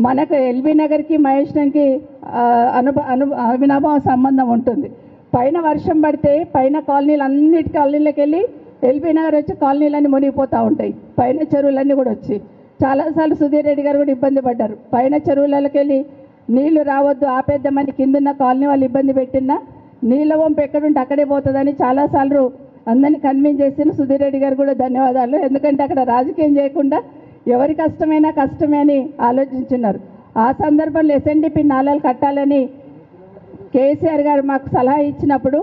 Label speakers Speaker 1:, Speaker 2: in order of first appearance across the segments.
Speaker 1: మనకు ఎల్బీ నగర్కి మహేశ్వరంకి అవినాభావ సంబంధం ఉంటుంది. పైన వర్షం పడితే పైన కాలనీలు అన్నిటి కాలనీలకు వెళ్ళి ఎల్బీ నగర్ వచ్చి కాలనీలన్నీ మునిగిపోతూ ఉంటాయి. పైన చెరువులన్నీ కూడా వచ్చి చాలాసార్లు సుధీర్ రెడ్డి గారు కూడా ఇబ్బంది పడ్డారు. పైన చెరువులకి వెళ్ళి నీళ్లు రావద్దు ఆపేద్దామని కిందున్న కాలనీ వాళ్ళు ఇబ్బంది పెట్టినా నీళ్ళ వంపు ఎక్కడుంటే అక్కడే పోతుందని చాలాసార్లు అందరినీ కన్విన్స్ చేసిన సుధీర్ రెడ్డి గారు కూడా ధన్యవాదాలు. ఎందుకంటే అక్కడ రాజకీయం చేయకుండా ఎవరి కష్టమైనా కష్టమే అని ఆలోచించున్నారు. ఆ సందర్భంలో ఎస్ఎన్డిపి నాలాలు కట్టాలని కేసీఆర్ గారు మాకు సలహా ఇచ్చినప్పుడు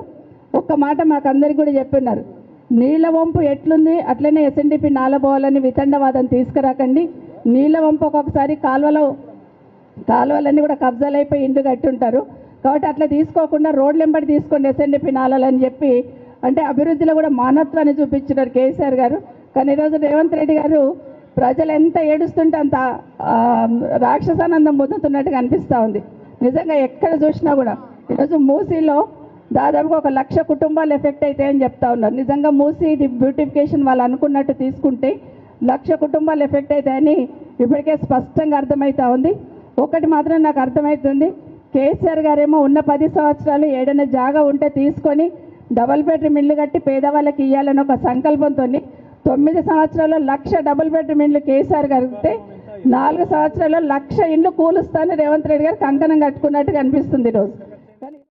Speaker 1: ఒక్క మాట మాకు అందరికీ కూడా చెప్పున్నారు. నీళ్ళ వంపు ఎట్లుంది అట్లనే ఎస్ఎన్డిపి నాల పోవాలని వితండవాదం తీసుకురాకండి. నీళ్ళ వంపు ఒక్కొక్కసారి కాలువలన్నీ కూడా కబ్జాలు అయిపోయి ఇండ్లు కట్టుంటారు కాబట్టి అట్లా తీసుకోకుండా రోడ్లు వెంబడి తీసుకోండి ఎస్ఎన్డిపి నాలని చెప్పి అంటే అభివృద్ధిలో కూడా మానవత్వాన్ని చూపించినారు కేసీఆర్ గారు. కానీ ఈరోజు రేవంత్ రెడ్డి గారు ప్రజలు ఎంత ఏడుస్తుంటే అంత రాక్షసానందం పొందుతున్నట్టుగా అనిపిస్తూ ఉంది. నిజంగా ఎక్కడ చూసినా కూడా ఈరోజు మూసీలో దాదాపుగా 1,00,000 కుటుంబాలు ఎఫెక్ట్ అవుతాయని చెప్తా ఉన్నారు. నిజంగా మూసీ బ్యూటిఫికేషన్ వాళ్ళు అనుకున్నట్టు తీసుకుంటే 1,00,000 కుటుంబాలు ఎఫెక్ట్ అవుతాయని ఇప్పటికే స్పష్టంగా అర్థమవుతా ఉంది. ఒకటి మాత్రం నాకు అర్థమవుతుంది, కేసీఆర్ గారేమో ఉన్న 10 సంవత్సరాలు ఏదైనా జాగా ఉంటే తీసుకొని డబుల్ బెడ్రూమ్ ఇల్లు కట్టి పేదవాళ్ళకి ఇవ్వాలని ఒక సంకల్పంతో 9 సంవత్సరాల్లో 1,00,000 డబుల్ బెడ్రూమ్ ఇల్లు కేసీఆర్ గారితే 4 సంవత్సరాల్లో 1,00,000 ఇండ్లు కూలుస్తాను రేవంత్ రెడ్డి గారు కంకణం కట్టుకున్నట్టుగా అనిపిస్తుంది ఈరోజు.